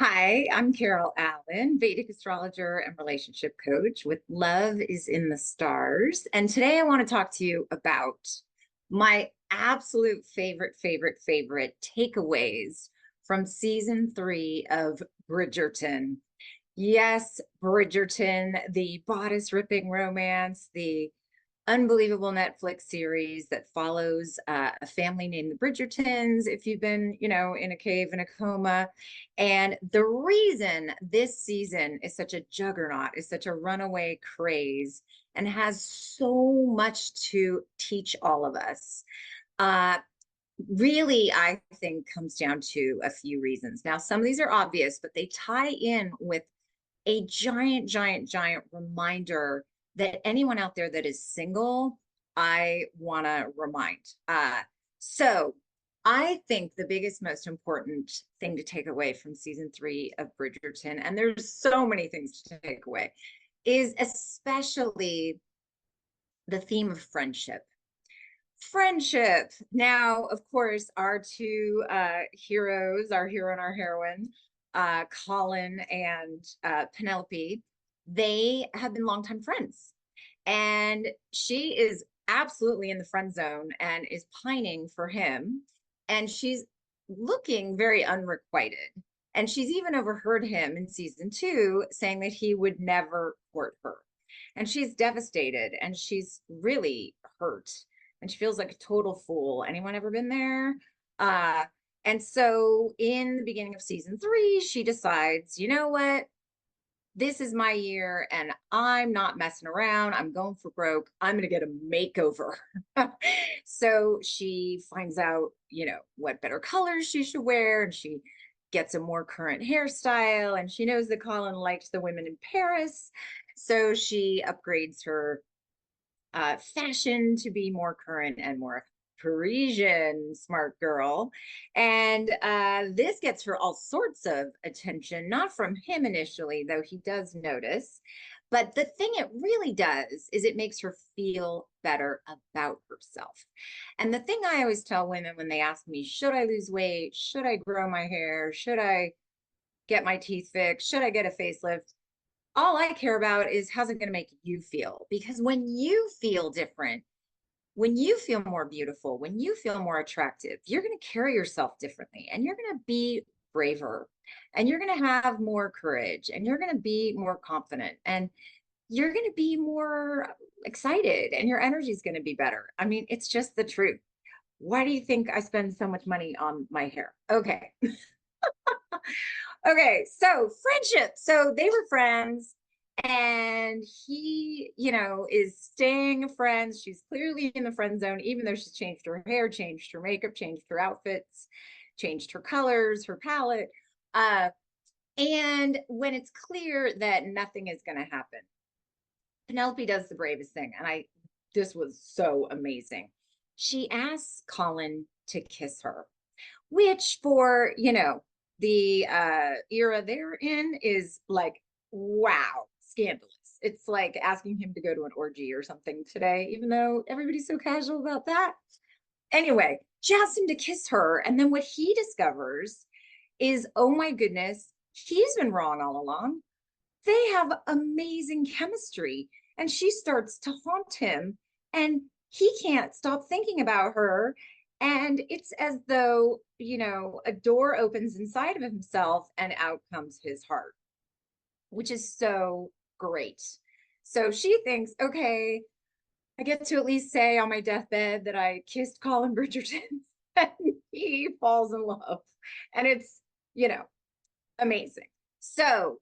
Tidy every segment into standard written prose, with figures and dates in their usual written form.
Hi, I'm Carol Allen, Vedic astrologer and relationship coach with Love is in the Stars. And today I want to talk to you about my absolute favorite takeaways from season 3 of Bridgerton. Yes, Bridgerton, the bodice-ripping romance, the unbelievable Netflix series that follows a family named the Bridgertons, if you've been, in a cave in a coma. And the reason this season is such a juggernaut, is such a runaway craze, and has so much to teach all of us, uh, really, I think comes down to a few reasons. Now, some of these are obvious, but they tie in with a giant reminder that anyone out there that is single, I want to remind. So I think the biggest, most important thing to take away from season 3 of Bridgerton, and there's so many things to take away, is especially the theme of friendship. Friendship. Now, of course, our two heroes, our hero and our heroine, Colin and Penelope, they have been longtime friends. And she is absolutely in the friend zone and is pining for him. And she's looking very unrequited. And she's even overheard him in season 2 saying that he would never court her. And she's devastated and she's really hurt and she feels like a total fool. Anyone ever been there? Uh, and so in the beginning of season 3, she decides, you know what? This is my year and I'm not messing around. I'm going for broke. I'm going to get a makeover. So she finds out, what better colors she should wear, and she gets a more current hairstyle, and she knows that Colin liked the women in Paris. So she upgrades her fashion to be more current and more Parisian, smart girl. And this gets her all sorts of attention, not from him initially, though he does notice. But the thing it really does is it makes her feel better about herself. And the thing I always tell women when they ask me, should I lose weight? Should I grow my hair? Should I get my teeth fixed? Should I get a facelift? All I care about is how's it going to make you feel? Because when you feel different, when you feel more beautiful, when you feel more attractive, you're going to carry yourself differently and you're going to be braver and you're going to have more courage and you're going to be more confident and you're going to be more excited and your energy is going to be better. I mean, it's just the truth. Why do you think I spend so much money on my hair? Okay. Okay, so friendship. So they were friends, and he, is staying friends. She's clearly in the friend zone, even though she's changed her hair, changed her makeup, changed her outfits, changed her colors, her palette. And when it's clear that nothing is going to happen, Penelope does the bravest thing, and this was so amazing. She asks Colin to kiss her, which for, the era they're in is like, wow, scandalous. It's like asking him to go to an orgy or something today, even though everybody's so casual about that. Anyway, she asks him to kiss her. And then what he discovers is, oh my goodness, he's been wrong all along. They have amazing chemistry. And she starts to haunt him, and he can't stop thinking about her. And it's as though, a door opens inside of himself and out comes his heart, which is so great. So she thinks, okay, I get to at least say on my deathbed that I kissed Colin Bridgerton, and he falls in love. And it's, amazing. So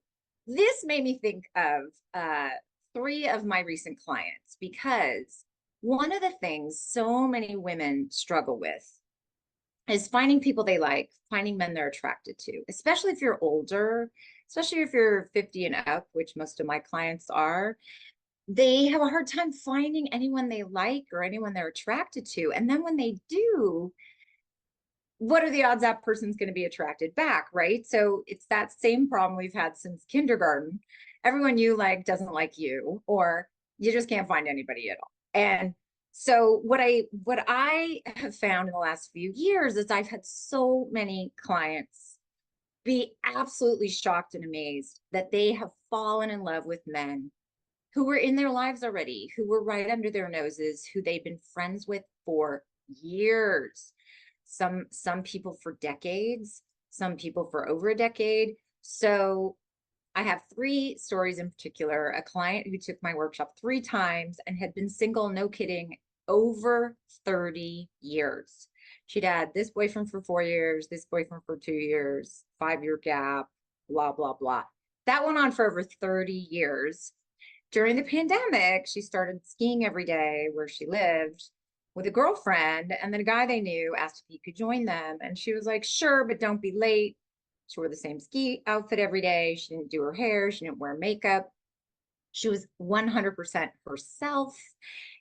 this made me think of 3 of my recent clients, because one of the things so many women struggle with is finding people they like, finding men they're attracted to, especially if you're older, especially if you're 50 and up, which most of my clients are. They have a hard time finding anyone they like or anyone they're attracted to. And then when they do, what are the odds that person's going to be attracted back, right? So it's that same problem we've had since kindergarten. Everyone you like doesn't like you, or you just can't find anybody at all. And so what I have found in the last few years is I've had so many clients be absolutely shocked and amazed that they have fallen in love with men who were in their lives already, who were right under their noses, who they've been friends with for years. Some people for decades, some people for over a decade. So I have three stories in particular. A client who took my workshop 3 times and had been single, no kidding, over 30 years. She'd had this boyfriend for 4 years, this boyfriend for 2 years, 5-year gap, blah, blah, blah. That went on for over 30 years. During the pandemic, she started skiing every day where she lived with a girlfriend. And then a guy they knew asked if he could join them. And she was like, sure, but don't be late. She wore the same ski outfit every day. She didn't do her hair. She didn't wear makeup. She was 100% herself.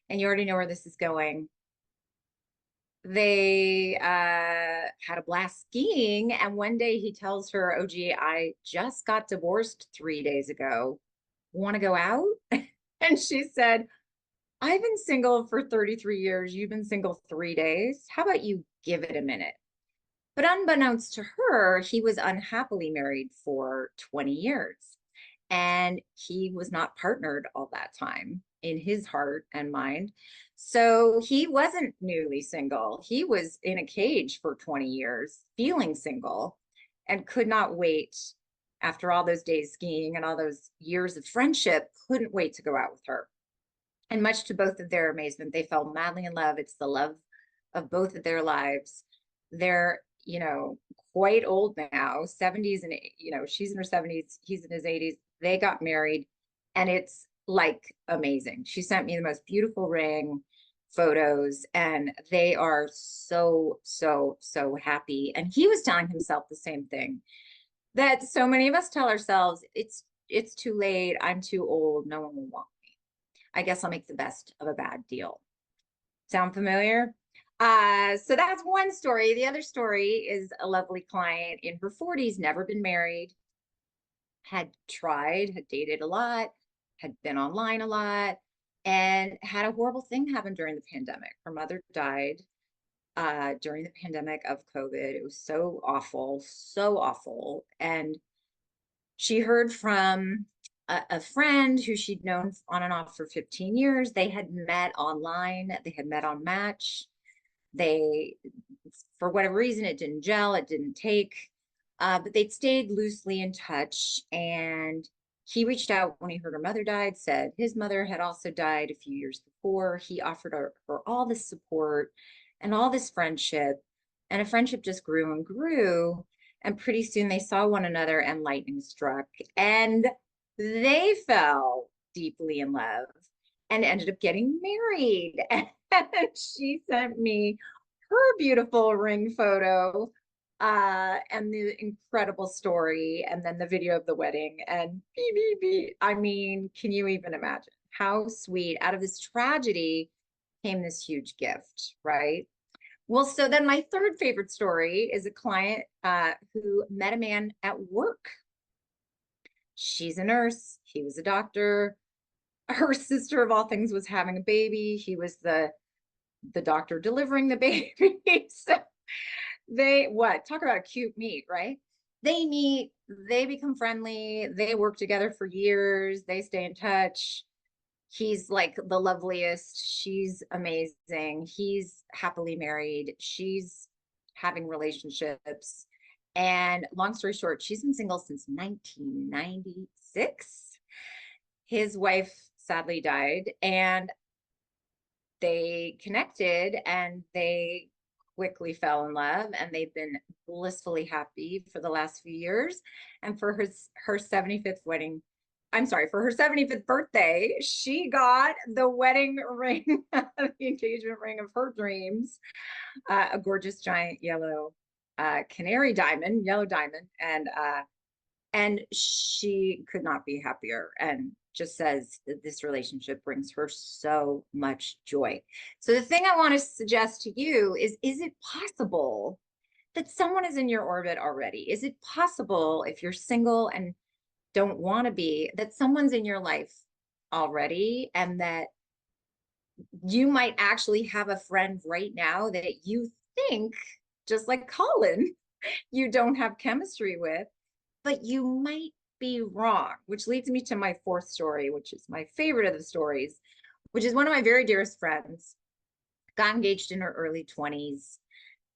And you already know where this is going. They had a blast skiing. And one day he tells her, oh, gee, I just got divorced 3 days ago. Want to go out? And she said, I've been single for 33 years. You've been single 3 days. How about you give it a minute? But unbeknownst to her, he was unhappily married for 20 years. And he was not partnered all that time in his heart and mind. So he wasn't newly single. He was in a cage for 20 years, feeling single, and could not wait after all those days skiing and all those years of friendship, couldn't wait to go out with her. And much to both of their amazement, they fell madly in love. It's the love of both of their lives. They're, quite old now, 70s, and, she's in her 70s, he's in his 80s. They got married, and it's like amazing. She sent me the most beautiful ring photos, and they are so, so, so happy. And he was telling himself the same thing that so many of us tell ourselves, it's too late, I'm too old, no one will want me. I guess I'll make the best of a bad deal. Sound familiar? So that's one story. The other story is a lovely client in her 40s, never been married, had dated a lot, had been online a lot, and had a horrible thing happen during the pandemic. Her mother died during the pandemic of COVID. It was so awful, so awful. And she heard from a friend who she'd known on and off for 15 years. They had met online. They had met on Match. They, for whatever reason, it didn't gel. It didn't take, but they'd stayed loosely in touch. And he reached out when he heard her mother died, said his mother had also died a few years before. He offered her all this support and all this friendship. And a friendship just grew and grew. And pretty soon they saw one another and lightning struck. And they fell deeply in love and ended up getting married. And she sent me her beautiful ring photo and the incredible story, and then the video of the wedding. And I mean, can you even imagine how sweet? Out of this tragedy came this huge gift, right? Well, so then my third favorite story is a client who met a man at work. She's a nurse. He was a doctor. Her sister, of all things, was having a baby. He was the doctor delivering the baby. So talk about a cute meet, right? They meet, they become friendly, they work together for years, they stay in touch. He's like the loveliest. She's amazing. He's happily married. She's having relationships. And long story short, she's been single since 1996. His wife sadly died, and they connected, and they quickly fell in love, and they've been blissfully happy for the last few years. And for her 75th wedding, for her 75th birthday, she got the wedding ring, the engagement ring of her dreams, a gorgeous giant yellow canary diamond, yellow diamond. And she could not be happier, and just says that this relationship brings her so much joy. So the thing I want to suggest to you is it possible that someone is in your orbit already? Is it possible, if you're single and don't want to be, that someone's in your life already, and that you might actually have a friend right now that you think, just like Colin, you don't have chemistry with, but you might be wrong, which leads me to my fourth story, which is my favorite of the stories, which is one of my very dearest friends, got engaged in her early 20s.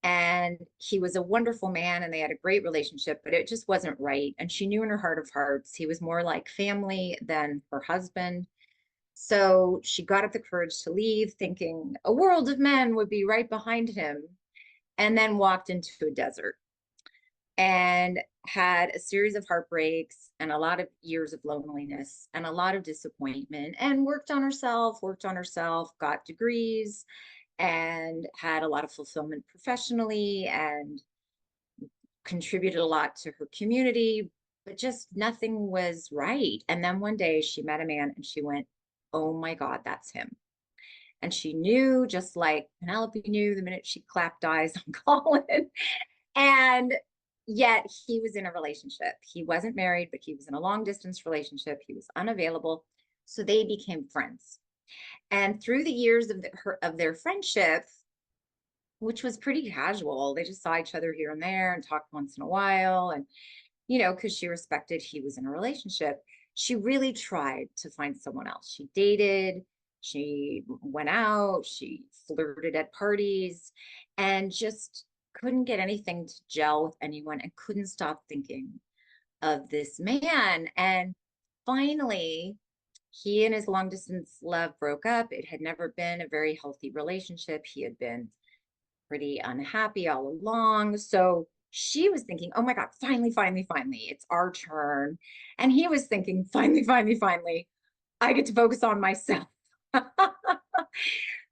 And he was a wonderful man and they had a great relationship, but it just wasn't right. And she knew in her heart of hearts, he was more like family than her husband. So she got up the courage to leave, thinking a world of men would be right behind him, and then walked into a desert and had a series of heartbreaks and a lot of years of loneliness and a lot of disappointment, and worked on herself, got degrees, and had a lot of fulfillment professionally and contributed a lot to her community, but just nothing was right. And then one day she met a man and she went, oh my God, that's him. And she knew, just like Penelope knew the minute she clapped eyes on Colin. And yet he was in a relationship. He wasn't married, but he was in a long distance relationship. He was unavailable. So they became friends. And through the years of their friendship, which was pretty casual, they just saw each other here and there and talked once in a while. And, because she respected he was in a relationship, she really tried to find someone else. She dated, she went out, she flirted at parties, and just couldn't get anything to gel with anyone and couldn't stop thinking of this man. And finally, he and his long distance love broke up. It had never been a very healthy relationship. He had been pretty unhappy all along. So she was thinking, oh my God, finally, finally, finally, it's our turn. And he was thinking, finally, finally, finally, I get to focus on myself.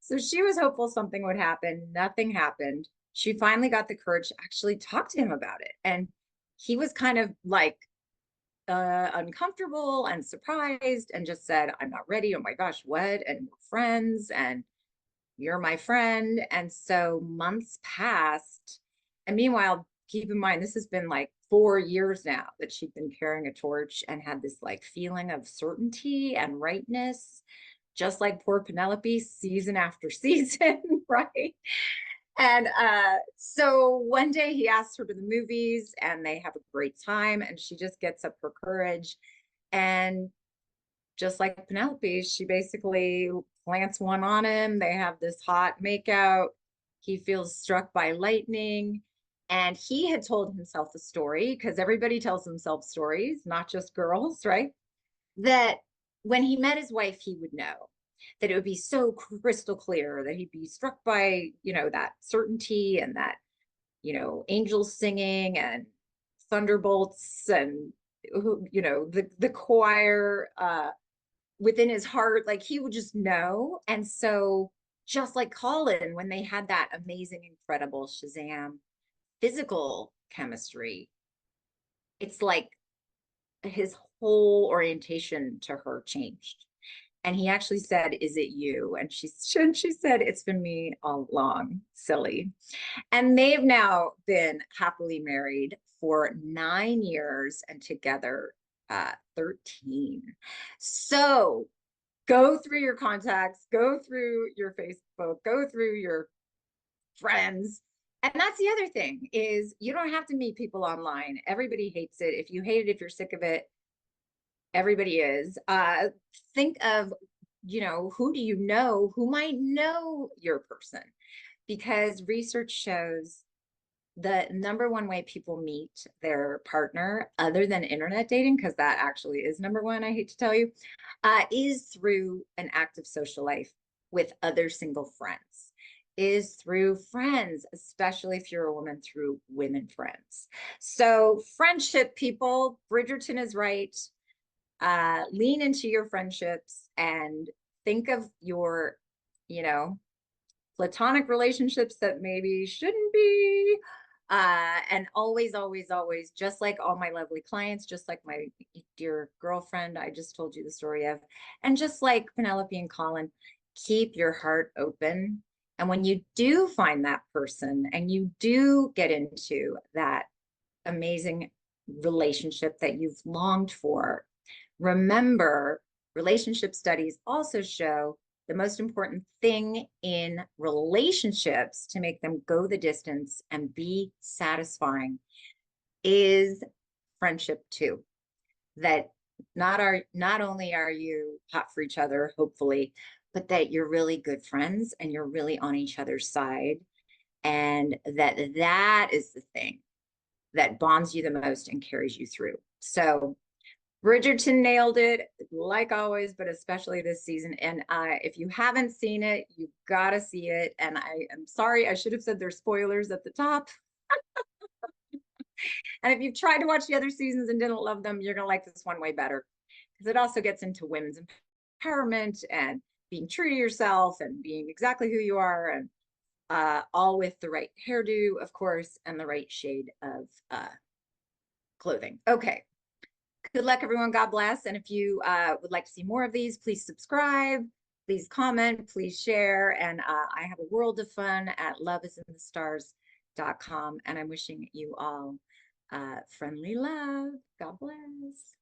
So she was hopeful something would happen. Nothing happened. She finally got the courage to actually talk to him about it. And he was kind of like uncomfortable and surprised and just said, I'm not ready. Oh my gosh, what? And we're friends and you're my friend. And so months passed. And meanwhile, keep in mind, this has been like 4 years now that she'd been carrying a torch and had this like feeling of certainty and rightness, just like poor Penelope, season after season, right? And so one day he asks her to the movies and they have a great time, and she just gets up her courage. And just like Penelope, she basically plants one on him. They have this hot makeout. He feels struck by lightning. And he had told himself a story, because everybody tells themselves stories, not just girls, right? That when he met his wife, he would know that it would be so crystal clear, that he'd be struck by, that certainty and that, angels singing and thunderbolts and, the choir, within his heart, like he would just know. And so just like Colin, when they had that amazing, incredible Shazam physical chemistry, it's like his whole orientation to her changed. And he actually said, is it you? And she said, it's been me all along, silly. And they've now been happily married for 9 years and together 13. So go through your contacts, go through your Facebook, go through your friends. And that's the other thing, is you don't have to meet people online. Everybody hates it. If you hate it, if you're sick of it, everybody is. Think of, who do you know who might know your person? Because research shows the number one way people meet their partner, other than internet dating, because that actually is number one, I hate to tell you, is through an active social life with other single friends, is through friends, especially if you're a woman, through women friends. So friendship, people, Bridgerton is right. Lean into your friendships and think of your, platonic relationships that maybe shouldn't be. And always, always, always, just like all my lovely clients, just like my dear girlfriend I just told you the story of, and just like Penelope and Colin, keep your heart open. And when you do find that person and you do get into that amazing relationship that you've longed for, remember, relationship studies also show the most important thing in relationships to make them go the distance and be satisfying is friendship too. That not only are you hot for each other, hopefully, but that you're really good friends and you're really on each other's side, and that is the thing that bonds you the most and carries you through. So Bridgerton nailed it, like always, but especially this season. And if you haven't seen it, you gotta see it. And I am sorry, I should have said there's spoilers at the top. And if you've tried to watch the other seasons and didn't love them, you're gonna like this one way better, because it also gets into women's empowerment and being true to yourself and being exactly who you are, and all with the right hairdo, of course, and the right shade of clothing. Okay. Good luck, everyone. God bless. And if you would like to see more of these, please subscribe, please comment, please share. And I have a world of fun at loveisinthestars.com. And I'm wishing you all friendly love. God bless.